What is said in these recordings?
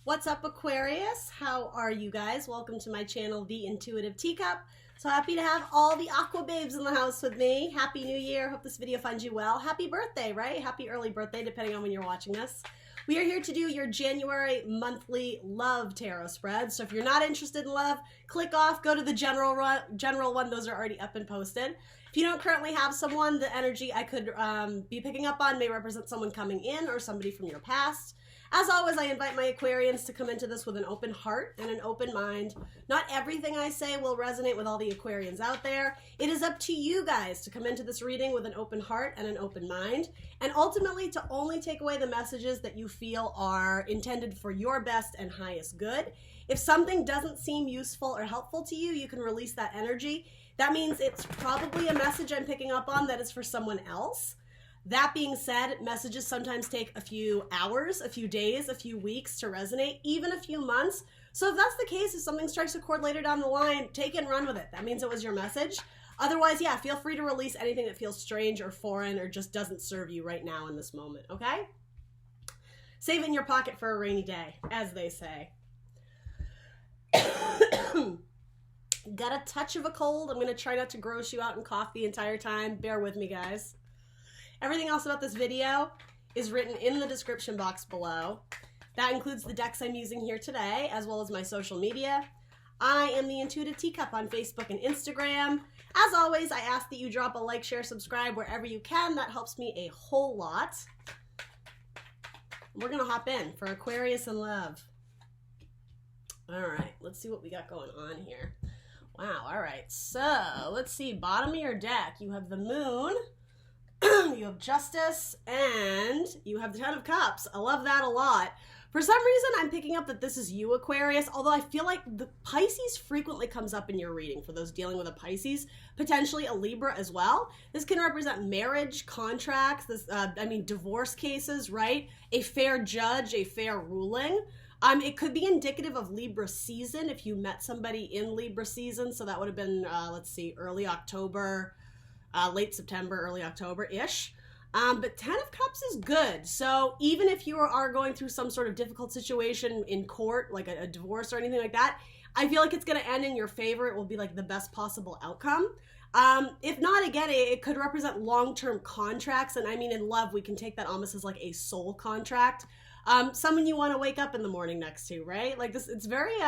What's up, Aquarius? How are you guys? Welcome to my channel, The Intuitive Teacup. So happy to have all the Aqua Babes in the house with me. Happy New Year. Hope this video finds you well. Happy birthday, right? Happy early birthday, depending on when you're watching this. We are here to do your January monthly love tarot spread. So if you're not interested in love, click off, go to the general one. Those are already up and posted. If you don't currently have someone, the energy I could be picking up on may represent someone coming in or somebody from your past. As always, I invite my Aquarians to come into this with an open heart and an open mind. Not everything I say will resonate with all the Aquarians out there. It is up to you guys to come into this reading with an open heart and an open mind, and ultimately to only take away the messages that you feel are intended for your best and highest good. If something doesn't seem useful or helpful to you, you can release that energy. That means it's probably a message I'm picking up on that is for someone else. That being said, messages sometimes take a few hours, a few days, a few weeks to resonate, even a few months. So if that's the case, if something strikes a chord later down the line, take it and run with it. That means it was your message. Otherwise, yeah, feel free to release anything that feels strange or foreign or just doesn't serve you right now in this moment, okay? Save it in your pocket for a rainy day, as they say. Got a touch of a cold. I'm going to try not to gross you out and cough the entire time. Bear with me, guys. Everything else about this video is written in the description box below. That includes the decks I'm using here today, as well as my social media. I am the Intuitive Teacup on Facebook and Instagram. As always, I ask that you drop a like, share, subscribe wherever you can. That helps me a whole lot. We're going to hop in for Aquarius in love. All right, let's see what we got going on here. Wow, all right. So, let's see. Bottom of your deck, you have the Moon. You have Justice, and you have the Ten of Cups. I love that a lot. For some reason, I'm picking up that this is you, Aquarius, although I feel like the Pisces frequently comes up in your reading for those dealing with a Pisces, potentially a Libra as well. This can represent marriage, contracts, divorce cases, right? A fair judge, a fair ruling. It could be indicative of Libra season if you met somebody in Libra season. So that would have been, let's see, early October, late September, early October-ish. But Ten of Cups is good. So even if you are going through some sort of difficult situation in court, like a divorce or anything like that, I feel like it's going to end in your favor. It will be like the best possible outcome. If not, again, it could represent long-term contracts. And I mean, in love, we can take that almost as like a soul contract. Someone you want to wake up in the morning next to, right? Like this, it's very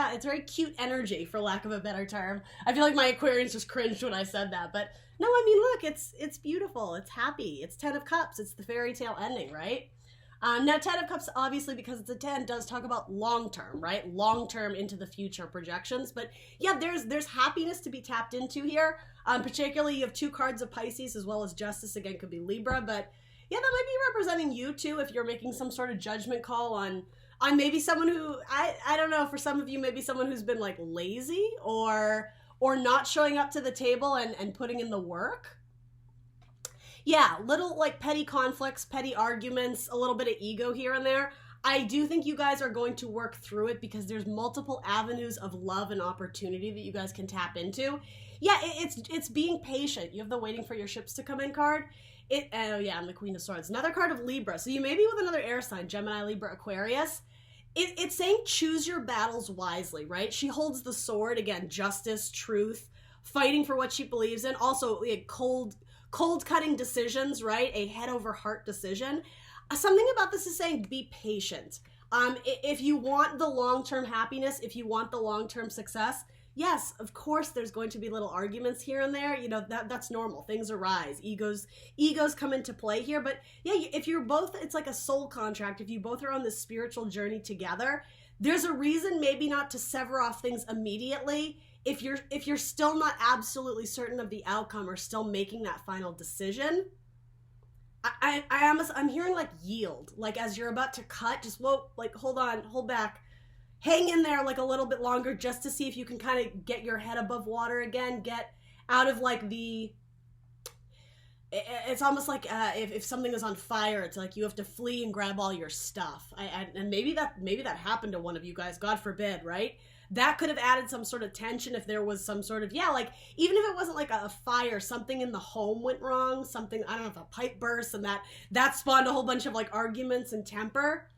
cute energy, for lack of a better term. I feel like my Aquarians just cringed when I said that, but no, I mean, look, it's beautiful, it's happy, it's Ten of Cups, it's the fairy tale ending, right? Now, Ten of Cups, obviously, because it's a 10, does talk about long-term, right? Long-term into the future projections, but yeah, there's happiness to be tapped into here. Particularly, you have two cards of Pisces as well as Justice, again, could be Libra, but yeah, that might be representing you too if you're making some sort of judgment call on maybe someone who, I don't know, for some of you, maybe someone who's been like lazy or not showing up to the table and putting in the work. Yeah, little like petty conflicts, petty arguments, a little bit of ego here and there. I do think you guys are going to work through it because there's multiple avenues of love and opportunity that you guys can tap into. Yeah, it's being patient. You have the waiting for your ships to come in card. Oh yeah, I'm the Queen of Swords. Another card of Libra. So you may be with another air sign, Gemini, Libra, Aquarius. It's saying choose your battles wisely, right? She holds the sword, again, justice, truth, fighting for what she believes in. Also, cold cutting decisions, right? A head over heart decision. Something about this is saying be patient. If you want the long-term happiness, if you want the long-term success, yes, of course there's going to be little arguments here and there. You know, that's normal. Things arise. Egos come into play here. But yeah, if you're both, it's like a soul contract. If you both are on this spiritual journey together, there's a reason maybe not to sever off things immediately. If you're still not absolutely certain of the outcome or still making that final decision, I'm hearing like yield. Like as you're about to cut, just hold on, hold back. Hang in there like a little bit longer just to see if you can kind of get your head above water again, get out of like it's almost like if something is on fire, it's like you have to flee and grab all your stuff. And maybe that happened to one of you guys, God forbid, right? That could have added some sort of tension if there was some sort of, yeah, like even if it wasn't like a fire, something in the home went wrong, something, I don't know, if a pipe burst and that spawned a whole bunch of like arguments and temper.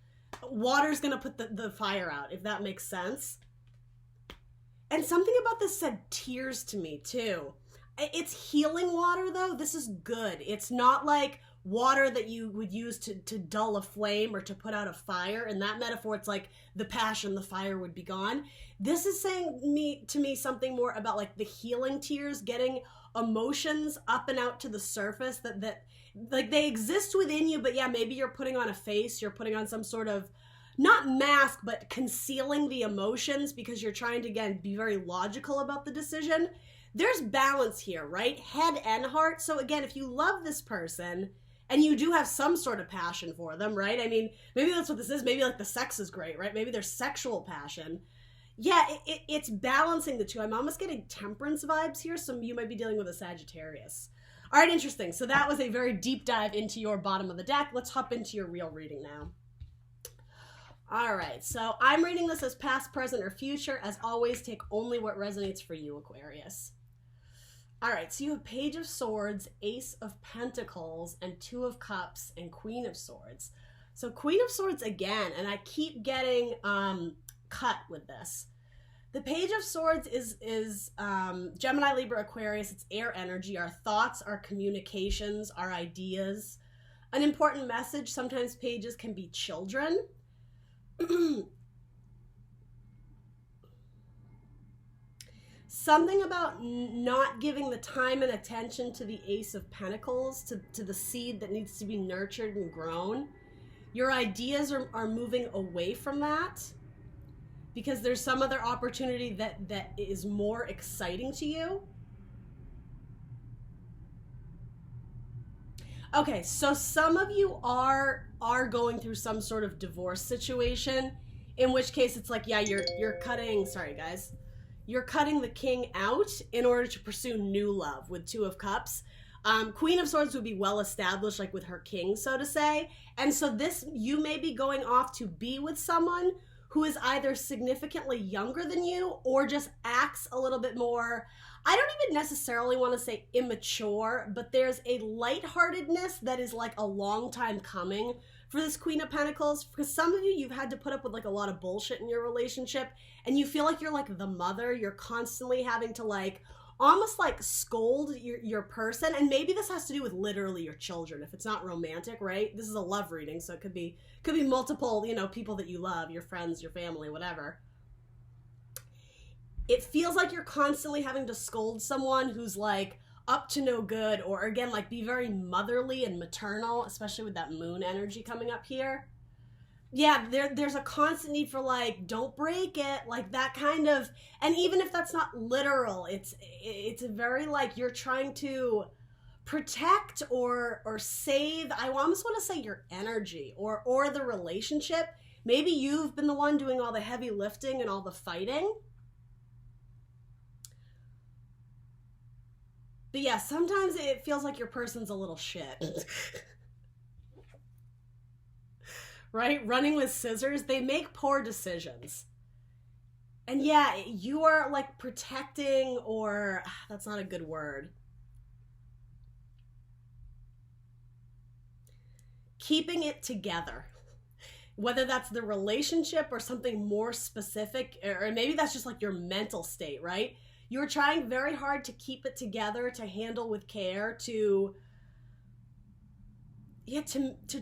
water's gonna put the fire out, if that makes sense. And something about this said tears to me too. It's healing water though. This is good. It's not like water that you would use to dull a flame or to put out a fire. In that metaphor, it's like the passion, the fire would be gone. This is saying to me something more about like the healing tears, getting emotions up and out to the surface that like they exist within you, but yeah, maybe you're putting on a face, you're putting on some sort of, not mask, but concealing the emotions because you're trying to, again, be very logical about the decision. There's balance here, right? Head and heart. So again, if you love this person and you do have some sort of passion for them, right? I mean, maybe that's what this is. Maybe like the sex is great, right? Maybe there's sexual passion. Yeah, it's balancing the two. I'm almost getting temperance vibes here, so you might be dealing with a Sagittarius. All right, interesting. So that was a very deep dive into your bottom of the deck. Let's hop into your real reading now. All right, so I'm reading this as past, present, or future. As always, take only what resonates for you, Aquarius. All right, so you have Page of Swords, Ace of Pentacles, and Two of Cups, and Queen of Swords. So Queen of Swords again, and I keep getting cut with this. The Page of Swords is Gemini, Libra, Aquarius. It's air energy, our thoughts, our communications, our ideas. An important message. Sometimes pages can be children. Something about not giving the time and attention to the Ace of Pentacles, to the seed that needs to be nurtured and grown. Your ideas are moving away from that because there's some other opportunity that is more exciting to you. Okay, so some of you are going through some sort of divorce situation, in which case it's like, yeah, you're cutting, sorry guys, you're cutting the king out in order to pursue new love with Two of Cups. Queen of Swords would be well established, like with her king, so to say. And so this, you may be going off to be with someone who is either significantly younger than you or just acts a little bit more, I don't even necessarily want to say immature, but there's a lightheartedness that is like a long time coming for this Queen of Pentacles. Because some of you, you've had to put up with like a lot of bullshit in your relationship and you feel like you're like the mother. You're constantly having to like almost like scold your person. And maybe this has to do with literally your children if it's not romantic, right? This is a love reading, so it could be multiple, you know, people that you love, your friends, your family, whatever. It feels like you're constantly having to scold someone who's like up to no good, or again, like be very motherly and maternal, especially with that moon energy coming up here. Yeah, there's a constant need for like, don't break it, like that kind of, and even if that's not literal, it's a very like you're trying to protect or save, I almost want to say your energy or the relationship. Maybe you've been the one doing all the heavy lifting and all the fighting. But yeah, sometimes it feels like your person's a little shit. Right? Running with scissors, they make poor decisions. And yeah, you are like protecting, or that's not a good word. Keeping it together. Whether that's the relationship or something more specific, or maybe that's just like your mental state, right? You're trying very hard to keep it together, to handle with care, to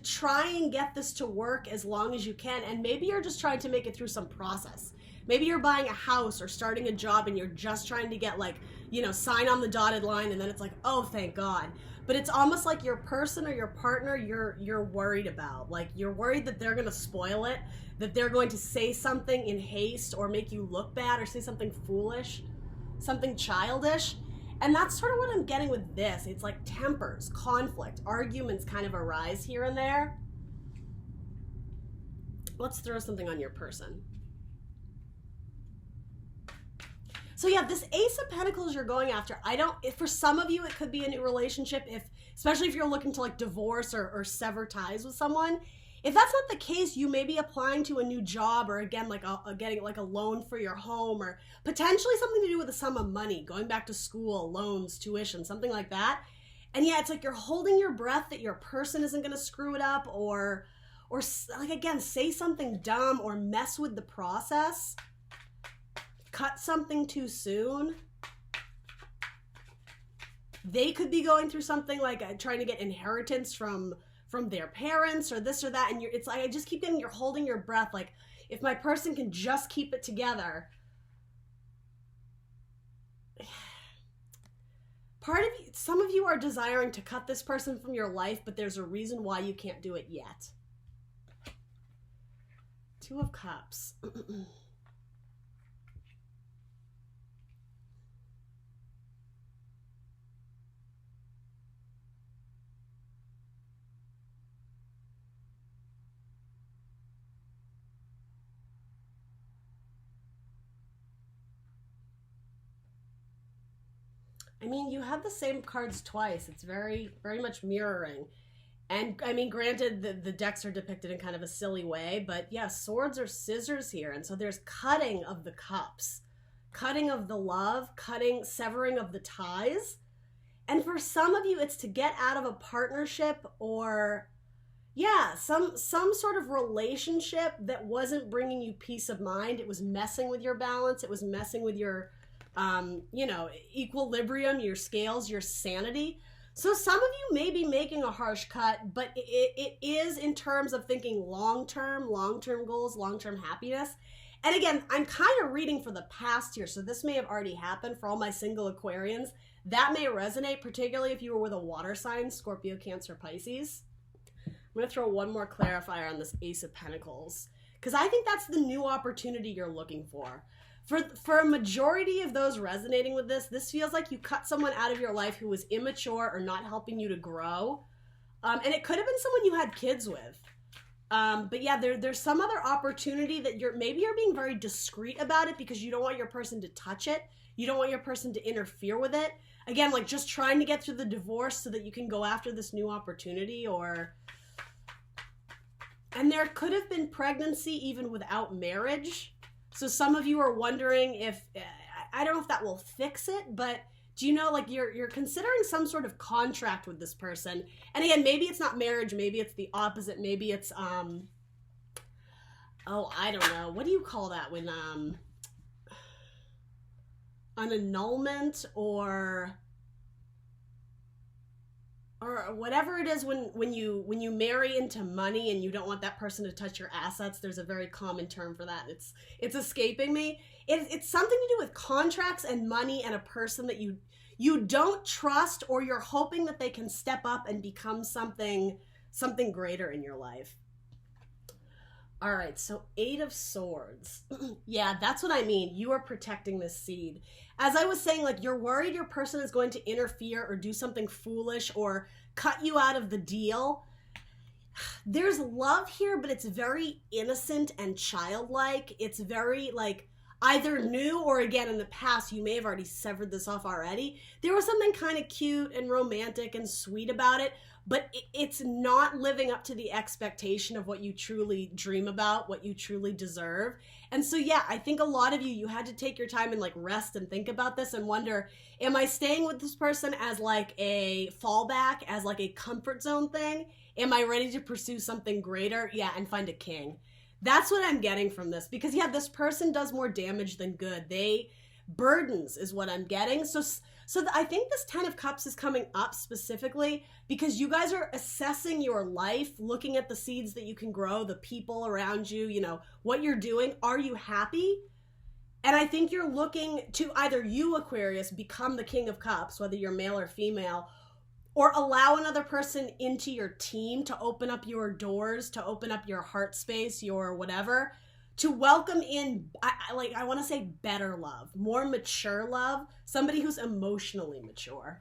try and get this to work as long as you can. And maybe you're just trying to make it through some process. Maybe you're buying a house or starting a job and you're just trying to get like, you know, sign on the dotted line, and then it's like, oh, thank God. But it's almost like your person or your partner you're worried about. Like you're worried that they're going to spoil it, that they're going to say something in haste or make you look bad or say something foolish, something childish. And that's sort of what I'm getting with this. It's like tempers, conflict, arguments kind of arise here and there. Let's throw something on your person. So yeah, this Ace of Pentacles you're going after, for some of you, it could be a new relationship, especially if you're looking to like divorce or sever ties with someone. If that's not the case, you may be applying to a new job, or again, like getting like a loan for your home, or potentially something to do with a sum of money, going back to school, loans, tuition, something like that. And yeah, it's like you're holding your breath that your person isn't going to screw it up, or or like, again, say something dumb or mess with the process, cut something too soon. They could be going through something like trying to get inheritance from their parents or this or that. And it's like, I just keep getting, you're holding your breath. Like, if my person can just keep it together. Part of you, some of you are desiring to cut this person from your life, but there's a reason why you can't do it yet. Two of Cups. I mean, you have the same cards twice. It's very, very much mirroring. And, I mean, granted, the decks are depicted in kind of a silly way, but yeah, swords are scissors here. And so there's cutting of the cups, cutting of the love, severing of the ties. And for some of you, it's to get out of a partnership or, yeah, some sort of relationship that wasn't bringing you peace of mind. It was messing with your balance. It was messing with your you know, equilibrium, your scales, your sanity. So some of you may be making a harsh cut, but it is in terms of thinking long-term goals, long-term happiness. And again, I'm kind of reading for the past here, so this may have already happened for all my single Aquarians. That may resonate, particularly if you were with a water sign, Scorpio, Cancer, Pisces. I'm going to throw one more clarifier on this Ace of Pentacles, because I think that's the new opportunity you're looking for. For a majority of those resonating with this feels like you cut someone out of your life who was immature or not helping you to grow. And it could have been someone you had kids with. But yeah, there's some other opportunity that maybe you're being very discreet about it because you don't want your person to touch it. You don't want your person to interfere with it. Again, like just trying to get through the divorce so that you can go after this new opportunity and there could have been pregnancy even without marriage. So some of you are wondering if, I don't know if that will fix it, but do you know, like you're considering some sort of contract with this person. And again, maybe it's not marriage, maybe it's the opposite, maybe it's, oh, I don't know. What do you call that when, an annulment or whatever it is when you marry into money and you don't want that person to touch your assets. There's a very common term for that. It's escaping me. It's something to do with contracts and money and a person that you don't trust, or you're hoping that they can step up and become something greater in your life. All right, so 8 of Swords. Yeah, that's what I mean. You are protecting this seed. As I was saying, like you're worried your person is going to interfere or do something foolish or cut you out of the deal. There's love here, but it's very innocent and childlike. It's very like either new or again in the past, you may have already severed this off already. There was something kind of cute and romantic and sweet about it, but it's not living up to the expectation of what you truly dream about, what you truly deserve. And so, yeah, I think a lot of you had to take your time and like rest and think about this and wonder, am I staying with this person as like a fallback, as like a comfort zone thing? Am I ready to pursue something greater? Yeah, and find a king. That's what I'm getting from this, because yeah, this person does more damage than good. Burdens is what I'm getting. So I think this 10 of Cups is coming up specifically because you guys are assessing your life, looking at the seeds that you can grow, the people around you, you know, what you're doing. Are you happy? And I think you're looking to either you, Aquarius, become the King of Cups, whether you're male or female, or allow another person into your team to open up your doors, to open up your heart space, your whatever, to welcome in, I want to say better love, more mature love, somebody who's emotionally mature.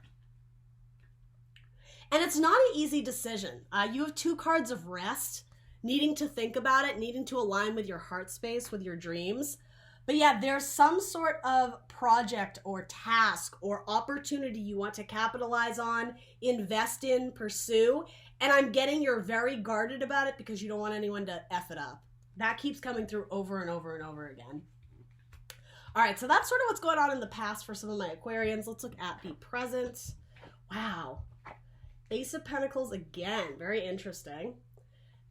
And it's not an easy decision. You have 2 cards of rest, needing to think about it, needing to align with your heart space, with your dreams. But yeah, there's some sort of project or task or opportunity you want to capitalize on, invest in, pursue. And I'm getting you're very guarded about it because you don't want anyone to F it up. That keeps coming through over and over and over again. All right, so that's sort of what's going on in the past for some of my Aquarians. Let's look at the present. Wow. Ace of Pentacles again. Very interesting.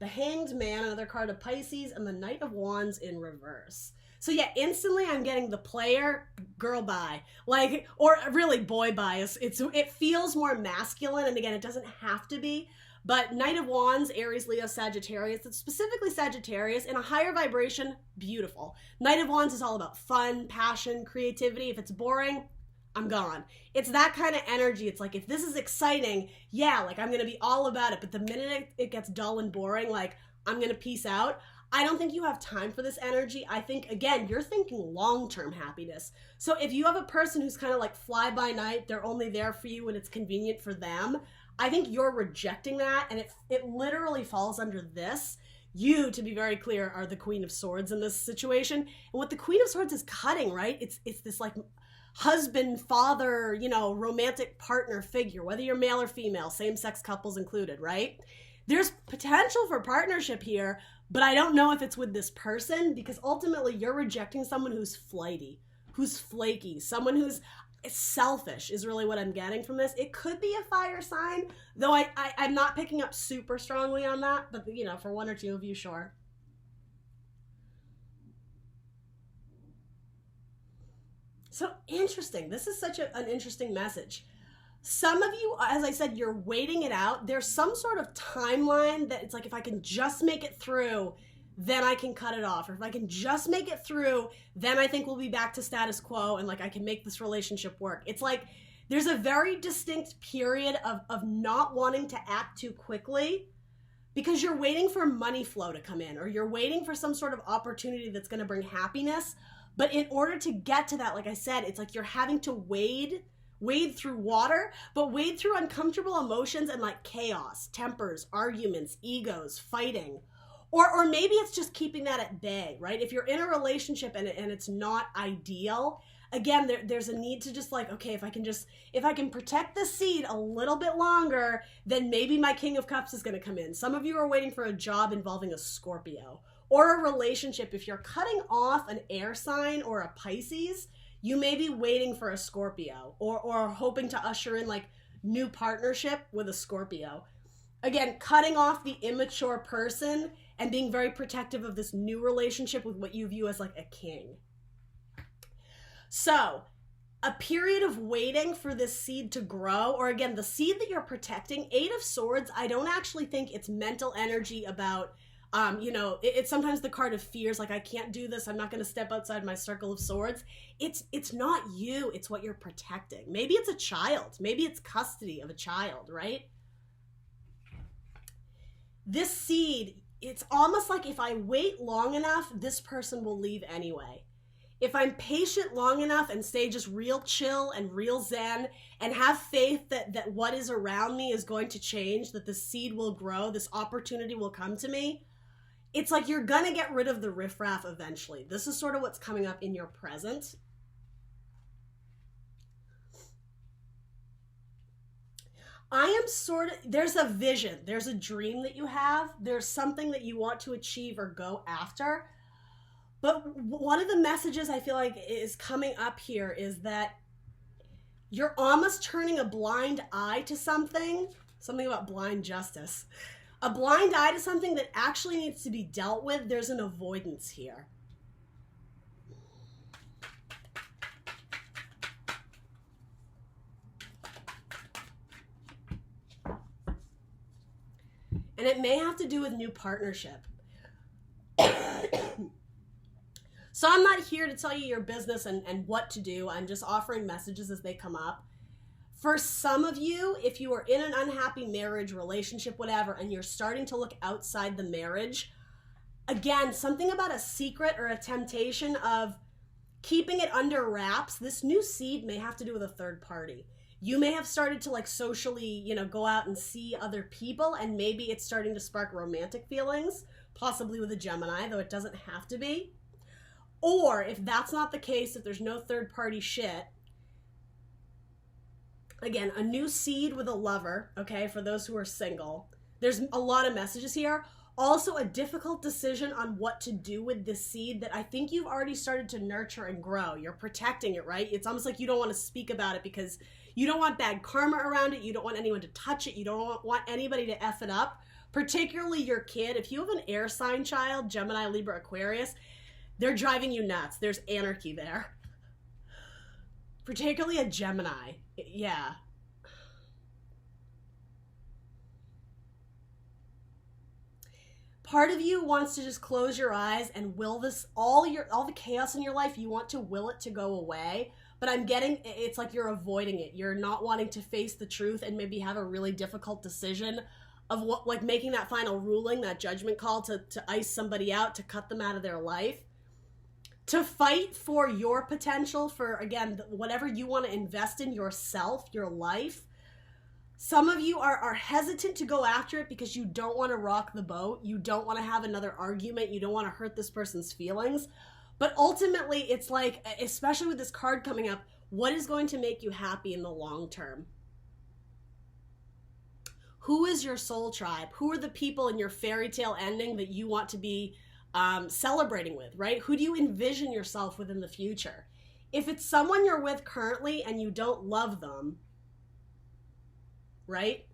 the Hanged Man, another card of Pisces, and the Knight of Wands in reverse. So yeah, instantly I'm getting the player, girl bi, like, or really boy bias. It feels more masculine, and again, it doesn't have to be. But Knight of Wands, Aries, Leo, Sagittarius, it's specifically Sagittarius, in a higher vibration, beautiful. Knight of Wands is all about fun, passion, creativity. If it's boring, I'm gone. It's that kind of energy. It's like, if this is exciting, yeah, like I'm going to be all about it. But the minute it gets dull and boring, like I'm going to peace out. I don't think you have time for this energy. I think, again, you're thinking long-term happiness. So if you have a person who's kind of like fly by night, they're only there for you when it's convenient for them, I think you're rejecting that, and it literally falls under this. You, to be very clear, are the Queen of Swords in this situation. And what the Queen of Swords is cutting, right? It's this like husband, father, you know, romantic partner figure, whether you're male or female, same-sex couples included, right? There's potential for partnership here, but I don't know if it's with this person, because ultimately you're rejecting someone who's flighty, who's flaky, someone who's selfish is really what I'm getting from this. It could be a fire sign, though I'm not picking up super strongly on that, but you know, for one or two of you, sure. So interesting. This is such an interesting message. Some of you, as I said, you're waiting it out. There's some sort of timeline that it's like, if I can just make it through, then I can cut it off. Or if I can just make it through, then I think we'll be back to status quo and like I can make this relationship work. It's like there's a very distinct period of not wanting to act too quickly because you're waiting for money flow to come in, or you're waiting for some sort of opportunity that's going to bring happiness. But in order to get to that, like I said, it's like you're having to wade through water, but wade through uncomfortable emotions and like chaos, tempers, arguments, egos, fighting. Or maybe it's just keeping that at bay, right? If you're in a relationship and it's not ideal, again, there's a need to just like, okay, if I can protect the seed a little bit longer, then maybe my King of Cups is going to come in. Some of you are waiting for a job involving a Scorpio, or a relationship. If you're cutting off an air sign or a Pisces, you may be waiting for a Scorpio, or hoping to usher in like new partnership with a Scorpio. Again, cutting off the immature person and being very protective of this new relationship with what you view as like a king. So, a period of waiting for this seed to grow, or again, the seed that you're protecting. Eight of Swords, I don't actually think it's mental energy about, it's sometimes the card of fears, like I can't do this, I'm not going to step outside my circle of swords. It's not you, it's what you're protecting. Maybe it's a child, maybe it's custody of a child, right? This seed, it's almost like if I wait long enough, this person will leave anyway. If I'm patient long enough and stay just real chill and real zen and have faith that what is around me is going to change, that the seed will grow, this opportunity will come to me, it's like you're going to get rid of the riffraff eventually. This is sort of what's coming up in your present. There's a vision, there's a dream that you have, there's something that you want to achieve or go after. But one of the messages I feel like is coming up here is that you're almost turning a blind eye to something about blind justice. A blind eye to something that actually needs to be dealt with. There's an avoidance here. And it may have to do with new partnership. So I'm not here to tell you your business and what to do. I'm just offering messages as they come up. For some of you, if you are in an unhappy marriage, relationship, whatever, and you're starting to look outside the marriage, again, something about a secret or a temptation of keeping it under wraps, this new seed may have to do with a third party. You may have started to like socially, go out and see other people, and maybe it's starting to spark romantic feelings, possibly with a Gemini, though it doesn't have to be. Or if that's not the case, if there's no third party shit, again, a new seed with a lover, okay, for those who are single. There's a lot of messages here. Also, a difficult decision on what to do with this seed that I think you've already started to nurture and grow. You're protecting it, right? It's almost like you don't want to speak about it because you don't want bad karma around it. You don't want anyone to touch it. You don't want anybody to F it up. particularly your kid. If you have an air sign child, Gemini, Libra, Aquarius, they're driving you nuts. There's anarchy there. Particularly a Gemini. Yeah. Part of you wants to just close your eyes and will this, all the chaos in your life, you want to will it to go away. But I'm getting, it's like you're avoiding it. You're not wanting to face the truth and maybe have a really difficult decision of what, like making that final ruling, that judgment call to ice somebody out, to cut them out of their life. To fight for your potential, for, again, whatever you want to invest in yourself, your life. Some of you are hesitant to go after it because you don't want to rock the boat. You don't want to have another argument. You don't want to hurt this person's feelings. But ultimately, it's like, especially with this card coming up, what is going to make you happy in the long term? Who is your soul tribe? Who are the people in your fairy tale ending that you want to be celebrating with, right? Who do you envision yourself with in the future? If it's someone you're with currently and you don't love them, right?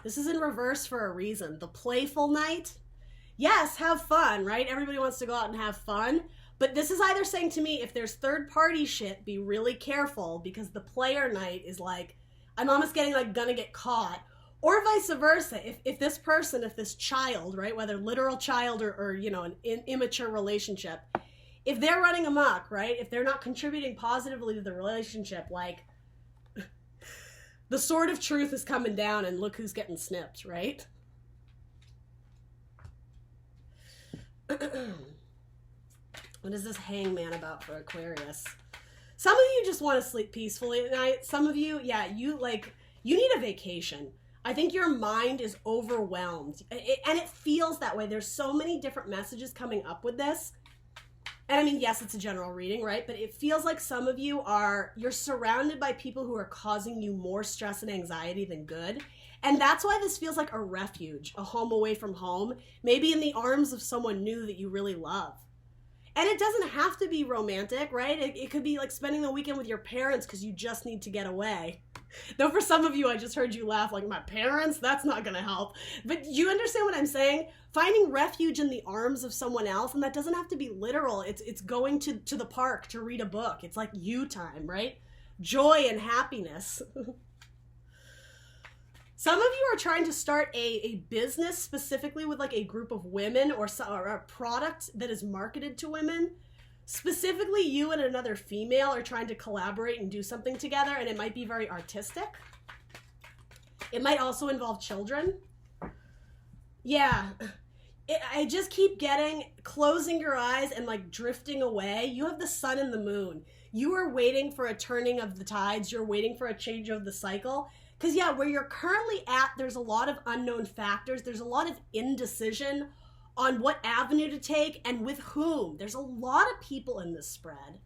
This is in reverse for a reason. The playful knight, yes, have fun, right? Everybody wants to go out and have fun. But this is either saying to me, if there's third party shit, be really careful, because the player knight is like, I'm almost getting like gonna get caught. Or vice versa. If this person, if this child, right, whether literal child or you know, an immature relationship, if they're running amok, right, if they're not contributing positively to the relationship, like, the sword of truth is coming down and look who's getting snipped, right? What is this hangman about for Aquarius? Some of you just want to sleep peacefully at night. Some of you, yeah, you need a vacation. I think your mind is overwhelmed. And it feels that way. There's so many different messages coming up with this. And I mean, yes, it's a general reading, right? But it feels like some of you you're surrounded by people who are causing you more stress and anxiety than good. And that's why this feels like a refuge, a home away from home, maybe in the arms of someone new that you really love. And it doesn't have to be romantic, right? It could be like spending the weekend with your parents because you just need to get away. Though for some of you, I just heard you laugh like, my parents? That's not going to help. But you understand what I'm saying? Finding refuge in the arms of someone else, and that doesn't have to be literal. It's going to the park to read a book. It's like you time, right? Joy and happiness. Some of you are trying to start a business specifically with like a group of women or a product that is marketed to women. Specifically, you and another female are trying to collaborate and do something together, and it might be very artistic. It might also involve children. Yeah. I just keep getting closing your eyes and like drifting away. You have the sun and the moon. You are waiting for a turning of the tides. You're waiting for a change of the cycle. Because, yeah, where you're currently at, there's a lot of unknown factors. There's a lot of indecision on what avenue to take and with whom. There's a lot of people in this spread.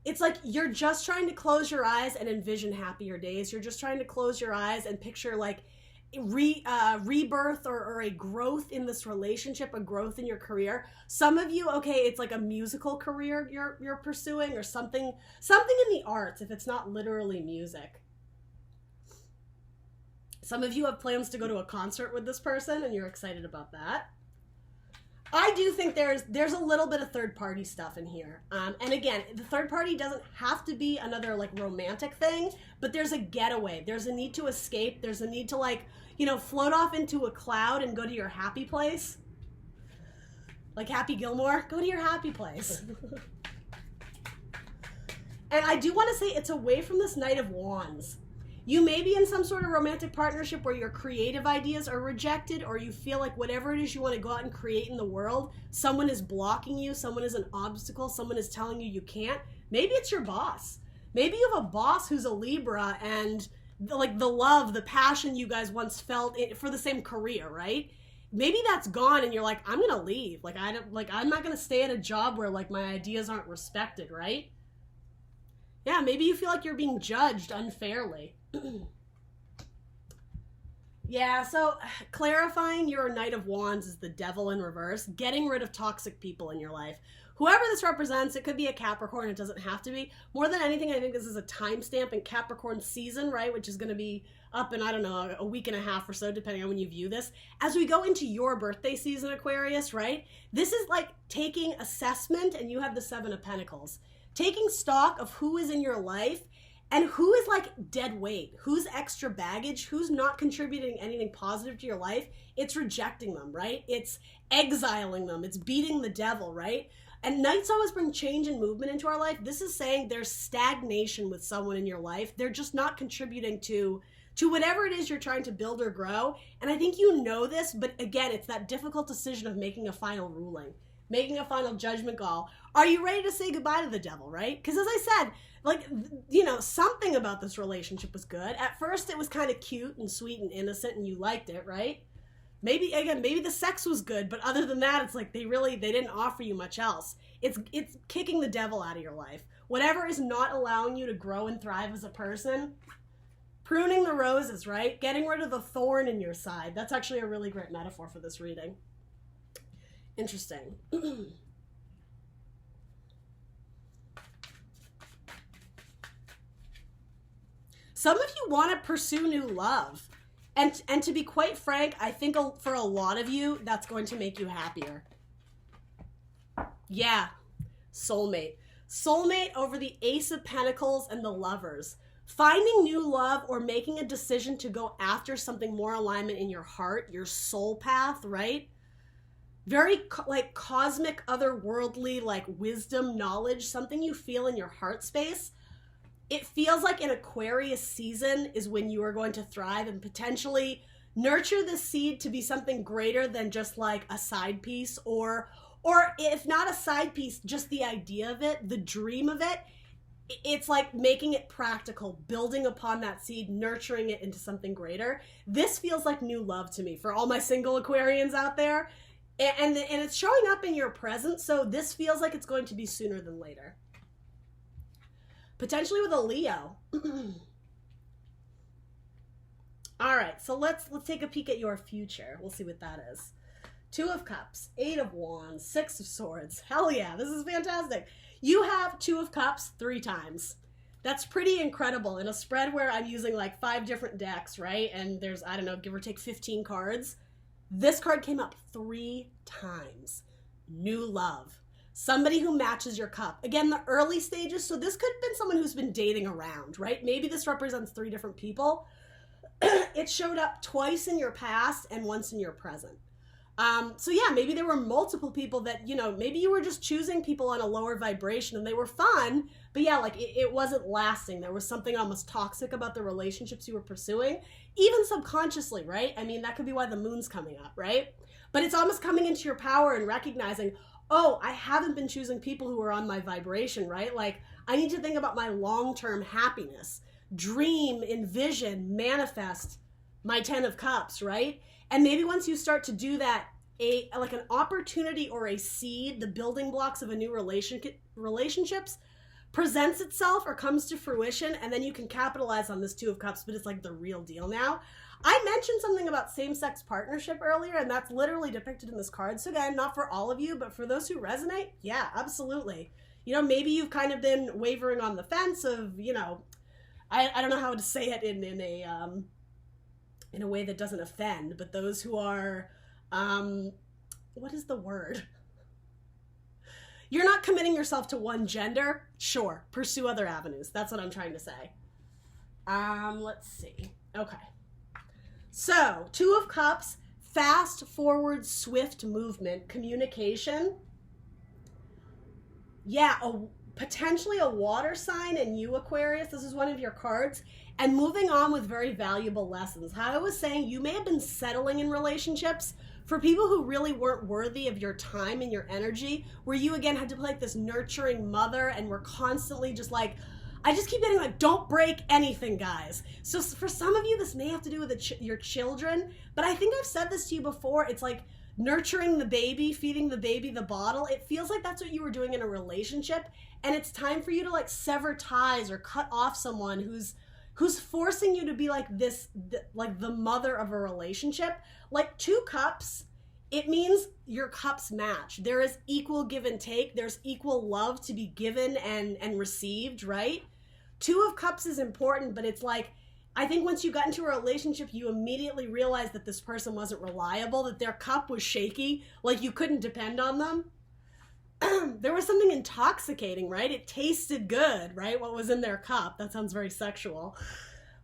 It's like you're just trying to close your eyes and envision happier days. You're just trying to close your eyes and picture, like, rebirth or a growth in this relationship, a growth in your career. Some of you, okay, it's like a musical career you're pursuing, or something in the arts, if it's not literally music. Some of you have plans to go to a concert with this person, and you're excited about that. I do think there's a little bit of third party stuff in here. And again, the third party doesn't have to be another like romantic thing, but there's a getaway. There's a need to escape. There's a need to, like, you know, float off into a cloud and go to your happy place. Like Happy Gilmore, go to your happy place. And I do want to say it's away from this Knight of Wands. You may be in some sort of romantic partnership where your creative ideas are rejected, or you feel like whatever it is you want to go out and create in the world, someone is blocking you, someone is an obstacle, someone is telling you can't. Maybe it's your boss. Maybe you have a boss who's a Libra, and like the love, the passion you guys once felt for the same career, right? Maybe that's gone and you're like, I'm going to leave. I'm not going to stay at a job where like my ideas aren't respected, right? Yeah, maybe you feel like you're being judged unfairly. Yeah, so clarifying your Knight of Wands is the devil in reverse, getting rid of toxic people in your life. Whoever this represents, it could be a Capricorn, it doesn't have to be. More than anything, I think this is a timestamp in Capricorn season, right? Which is going to be up in, I don't know, a week and a half or so, depending on when you view this. As we go into your birthday season, Aquarius, right? This is like taking assessment, and you have the Seven of Pentacles. Taking stock of who is in your life and who is like dead weight, who's extra baggage, who's not contributing anything positive to your life. It's rejecting them, right? It's exiling them. It's beating the devil, right? And nights always bring change and movement into our life. This is saying there's stagnation with someone in your life. They're just not contributing to whatever it is you're trying to build or grow. And I think you know this, but again, it's that difficult decision of making a final ruling, making a final judgment call. Are you ready to say goodbye to the devil, right? Because as I said, like, you know, something about this relationship was good. At first, it was kind of cute and sweet and innocent, and you liked it, right? Maybe the sex was good, but other than that, it's like they didn't offer you much else. It's kicking the devil out of your life. Whatever is not allowing you to grow and thrive as a person, pruning the roses, right? Getting rid of the thorn in your side. That's actually a really great metaphor for this reading. Interesting. Some of you want to pursue new love. And to be quite frank, I think for a lot of you, that's going to make you happier. Yeah, soulmate. Soulmate over the Ace of Pentacles and the Lovers. Finding new love or making a decision to go after something more alignment in your heart, your soul path, right? Very like cosmic, otherworldly, like wisdom, knowledge, something you feel in your heart space. It feels like an Aquarius season is when you are going to thrive and potentially nurture the seed to be something greater than just like a side piece, or if not a side piece, just the idea of it, the dream of it. It's like making it practical, building upon that seed, nurturing it into something greater. This feels like new love to me for all my single Aquarians out there. And it's showing up in your present, so this feels like it's going to be sooner than later. Potentially with a Leo. All right, so let's take a peek at your future. We'll see what that is. Two of Cups, Eight of Wands, Six of Swords. Hell yeah, this is fantastic. You have Two of Cups 3 times. That's pretty incredible in a spread where I'm using like 5 different decks, right? And there's, I don't know, give or take 15 cards. This card came up 3 times. New love. Somebody who matches your cup. Again, the early stages, so this could have been someone who's been dating around, right? Maybe this represents 3 different people. It showed up twice in your past and once in your present. So yeah, maybe there were multiple people that, you know, maybe you were just choosing people on a lower vibration and they were fun, but yeah, like it wasn't lasting. There was something almost toxic about the relationships you were pursuing, even subconsciously, right? I mean, that could be why the moon's coming up, right? But it's almost coming into your power and recognizing, oh, I haven't been choosing people who are on my vibration, right? Like, I need to think about my long-term happiness, dream, envision, manifest my 10 of Cups, right? And maybe once you start to do that, like an opportunity or a seed, the building blocks of a new relationships presents itself or comes to fruition, and then you can capitalize on this Two of Cups, but it's like the real deal now. I mentioned something about same-sex partnership earlier, and that's literally depicted in this card. So again, not for all of you, but for those who resonate, yeah, absolutely. You know, maybe you've kind of been wavering on the fence of, you know, I don't know how to say it in a way that doesn't offend, but those who are, what is the word? You're not committing yourself to one gender. Sure, pursue other avenues. That's what I'm trying to say. Let's see. Okay. So, Two of Cups, fast, forward, swift movement, communication. Yeah, potentially a water sign in you, Aquarius. This is one of your cards. And moving on with very valuable lessons. How I was saying, you may have been settling in relationships for people who really weren't worthy of your time and your energy, where you again had to play like this nurturing mother and were constantly just like, I just keep getting like, don't break anything, guys. So for some of you, this may have to do with your children, but I think I've said this to you before. It's like nurturing the baby, feeding the baby the bottle. It feels like that's what you were doing in a relationship, and it's time for you to like sever ties or cut off someone who's who's forcing you to be like this, like the mother of a relationship. Like 2 cups, it means your cups match. There is equal give and take. There's equal love to be given and received, right? 2 of cups is important, but it's like, I think once you got into a relationship, you immediately realized that this person wasn't reliable, that their cup was shaky, like you couldn't depend on them. There was something intoxicating, right? It tasted good, right? What was in their cup. That sounds very sexual.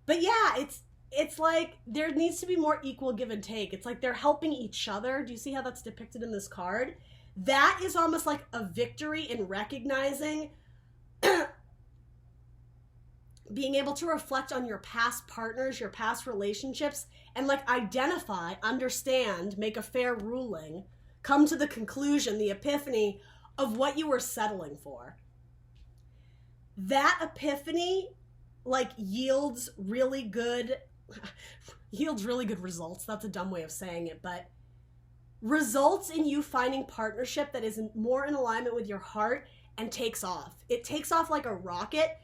But yeah, it's like there needs to be more equal give and take. It's like they're helping each other. Do you see how that's depicted in this card? That is almost like a victory in recognizing being able to reflect on your past partners, your past relationships, and like identify, understand, make a fair ruling, come to the conclusion, the epiphany of what you were settling for. That epiphany like yields really good results. That's a dumb way of saying it, but results in you finding partnership that is more in alignment with your heart and takes off. It takes off like a rocket.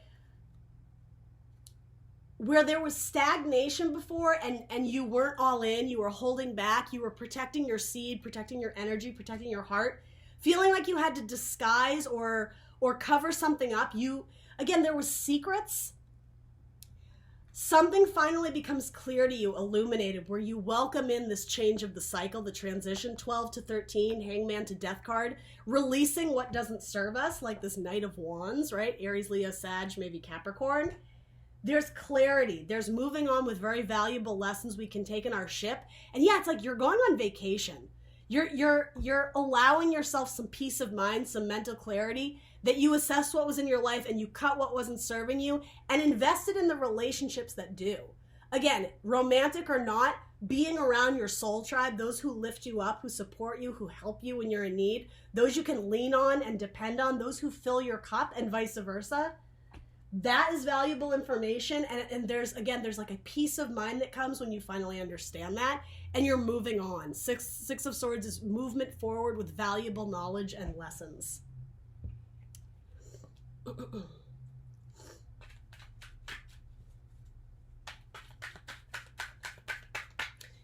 Where there was stagnation before and you weren't all in, you were holding back, you were protecting your seed, protecting your energy, protecting your heart, feeling like you had to disguise or cover something up. Again, there was secrets. Something finally becomes clear to you, illuminated, where you welcome in this change of the cycle, the transition, 12 to 13, Hangman to Death card, releasing what doesn't serve us, like this Knight of Wands, right? Aries, Leo, Sag, maybe Capricorn. There's clarity. There's moving on with very valuable lessons we can take in our ship. And yeah, it's like you're going on vacation. You're allowing yourself some peace of mind, some mental clarity, that you assessed what was in your life and you cut what wasn't serving you and invested in the relationships that do. Again, romantic or not, being around your soul tribe, those who lift you up, who support you, who help you when you're in need, those you can lean on and depend on, those who fill your cup and vice versa. That is valuable information, and there's like a peace of mind that comes when you finally understand that, and you're moving on. Six of Swords is movement forward with valuable knowledge and lessons.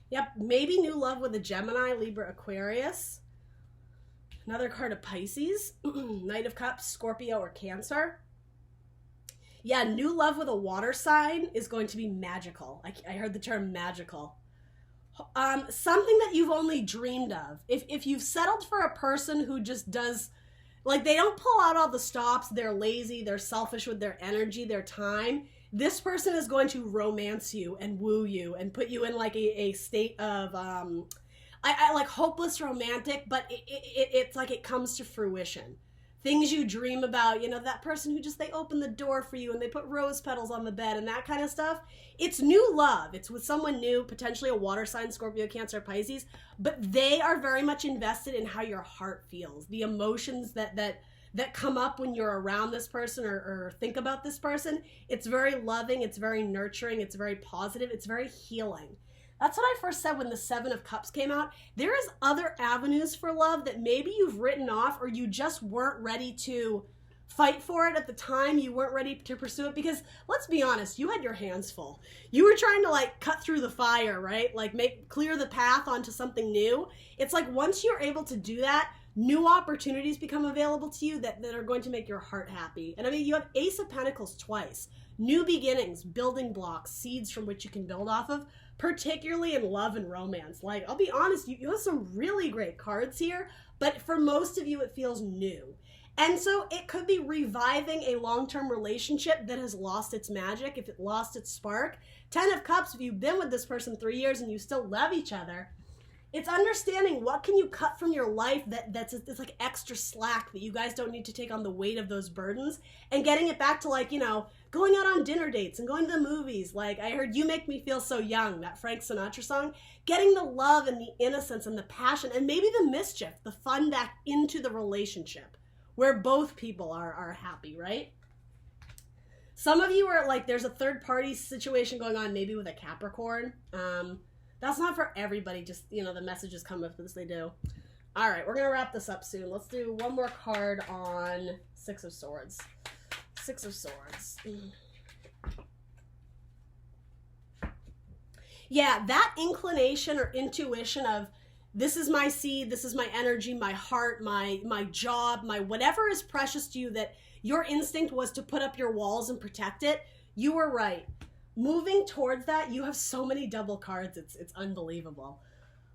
Yep, maybe new love with a Gemini, Libra, Aquarius. Another card of Pisces, Knight of Cups, Scorpio, or Cancer. Yeah, new love with a water sign is going to be magical. I heard the term magical. Something that you've only dreamed of. If you've settled for a person who just does, like, they don't pull out all the stops, they're lazy, they're selfish with their energy, their time, this person is going to romance you and woo you and put you in like a state of, I like hopeless romantic, but it's like it comes to fruition. Things you dream about, you know, that person who just, they open the door for you and they put rose petals on the bed and that kind of stuff. It's new love. It's with someone new, potentially a water sign, Scorpio, Cancer, Pisces, but they are very much invested in how your heart feels, the emotions that come up when you're around this person or think about this person. It's very loving, it's very nurturing, it's very positive, it's very healing. That's what I first said when the Seven of Cups came out. There is other avenues for love that maybe you've written off or you just weren't ready to fight for it at the time. You weren't ready to pursue it because, let's be honest, you had your hands full. You were trying to like cut through the fire, right? Like clear the path onto something new. It's like once you're able to do that, new opportunities become available to you that are going to make your heart happy. And I mean, you have Ace of Pentacles twice. New beginnings, building blocks, seeds from which you can build off of, particularly in love and romance. Like, I'll be honest, you have some really great cards here, but for most of you, it feels new. And so it could be reviving a long-term relationship that has lost its magic, if it lost its spark. 10 of Cups, if you've been with this person 3 years and you still love each other, it's understanding what can you cut from your life that's like extra slack that you guys don't need to take on the weight of those burdens, and getting it back to, like, you know, going out on dinner dates and going to the movies. Like, I heard You Make Me Feel So Young, that Frank Sinatra song. Getting the love and the innocence and the passion and maybe the mischief, the fun back into the relationship where both people are happy, right? Some of you are like, there's a third party situation going on, maybe with a Capricorn. That's not for everybody, just, you know, the messages come up as they do. All right, we're going to wrap this up soon. Let's do one more card on Six of Swords. Six of Swords. Yeah, that inclination or intuition of this is my seed, this is my energy, my heart, my job, my whatever is precious to you, that your instinct was to put up your walls and protect it. You were right. Moving towards that, you have so many double cards. It's unbelievable.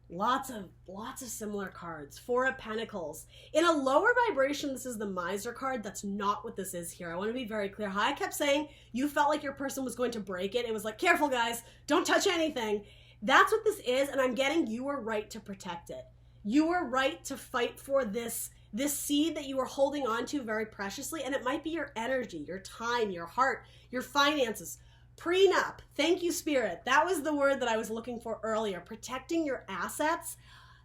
Lots of similar cards. Four of Pentacles. In a lower vibration, this is the Miser card. That's not what this is here. I want to be very clear. How I kept saying you felt like your person was going to break it. It was like, careful guys, don't touch anything. That's what this is, and I'm getting you were right to protect it. You were right to fight for this seed that you were holding on to very preciously, and it might be your energy, your time, your heart, your finances. Prenup. Thank you, Spirit. That was the word that I was looking for earlier. Protecting your assets.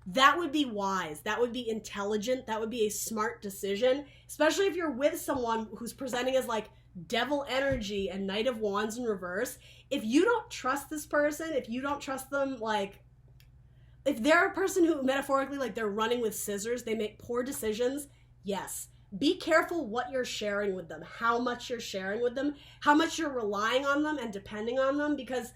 That would be wise. That would be intelligent. That would be a smart decision, especially if you're with someone who's presenting as like devil energy and Knight of Wands in reverse. If you don't trust this person, if you don't trust them, like if they're a person who metaphorically, like they're running with scissors, they make poor decisions, yes. Be careful what you're sharing with them, how much you're sharing with them, how much you're relying on them and depending on them, because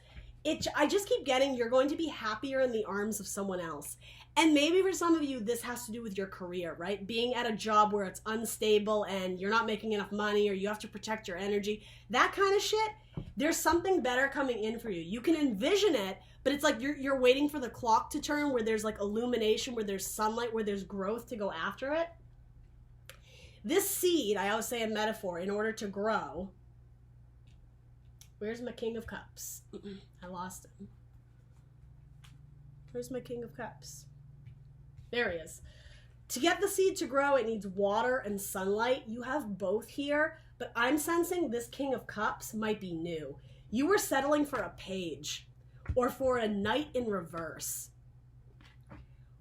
I just keep getting you're going to be happier in the arms of someone else. And maybe for some of you, this has to do with your career, right? Being at a job where it's unstable and you're not making enough money or you have to protect your energy, that kind of shit, there's something better coming in for you. You can envision it, but it's like you're waiting for the clock to turn where there's like illumination, where there's sunlight, where there's growth to go after it. This seed, I always say a metaphor, in order to grow. Where's my King of Cups? I lost him. Where's my King of Cups? There he is. To get the seed to grow, it needs water and sunlight. You have both here, but I'm sensing this King of Cups might be new. You were settling for a page or for a knight in reverse,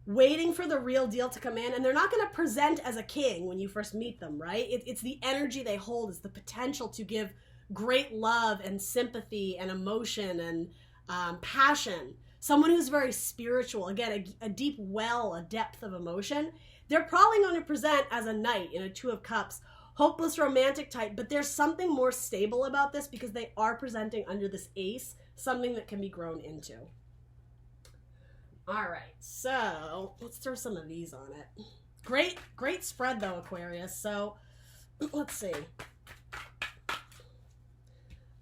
waiting for the real deal to come in, and they're not going to present as a king when you first meet them, right? It's the energy they hold, is the potential to give great love and sympathy and emotion and passion. Someone who's very spiritual, again, a deep well, a depth of emotion. They're probably going to present as a knight in a Two of Cups, hopeless romantic type, but there's something more stable about this because they are presenting under this ace, something that can be grown into. All right, so let's throw some of these on it. Great spread though, Aquarius. So let's see.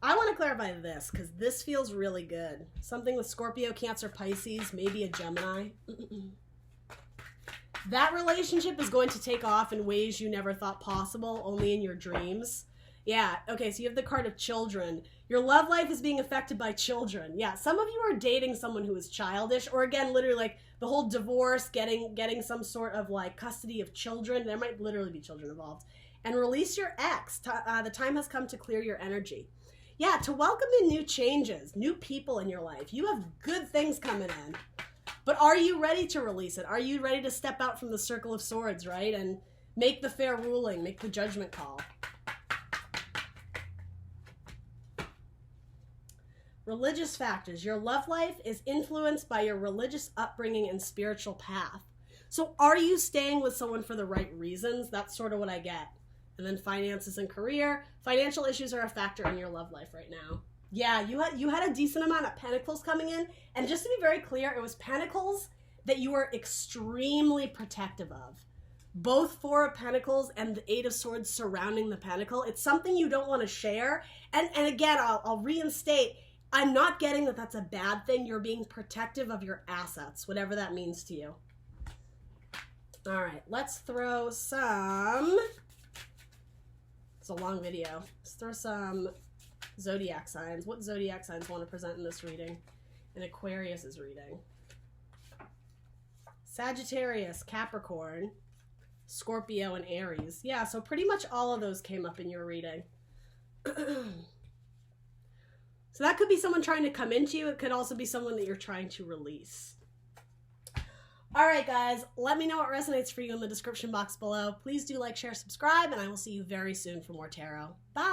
I want to clarify this because this feels really good. Something with Scorpio, Cancer, Pisces, maybe a Gemini. That relationship is going to take off in ways you never thought possible, only in your dreams. Yeah, okay, so you have the card of children. Your love life is being affected by children. Yeah, some of you are dating someone who is childish, or again, literally like the whole divorce, getting some sort of like custody of children. There might literally be children involved. And release your ex. The time has come to clear your energy. Yeah, to welcome in new changes, new people in your life. You have good things coming in. But are you ready to release it? Are you ready to step out from the Circle of Swords, right? And make the fair ruling, make the judgment call. Religious factors. Your love life is influenced by your religious upbringing and spiritual path. So are you staying with someone for the right reasons? That's sort of what I get. And then finances and career. Financial issues are a factor in your love life right now. Yeah, you had a decent amount of pentacles coming in. And just to be very clear, it was pentacles that you were extremely protective of. Both Four of Pentacles and the Eight of Swords surrounding the pentacle. It's something you don't want to share. And again, I'll reinstate, I'm not getting that that's a bad thing. You're being protective of your assets, whatever that means to you. All right, let's throw some... It's a long video. Let's throw some zodiac signs. What zodiac signs want to present in this reading? In Aquarius's reading. Sagittarius, Capricorn, Scorpio, and Aries. Yeah, so pretty much all of those came up in your reading. So that could be someone trying to come into you. It could also be someone that you're trying to release. All right, guys, let me know what resonates for you in the description box below. Please do like, share, subscribe, and I will see you very soon for more tarot. Bye.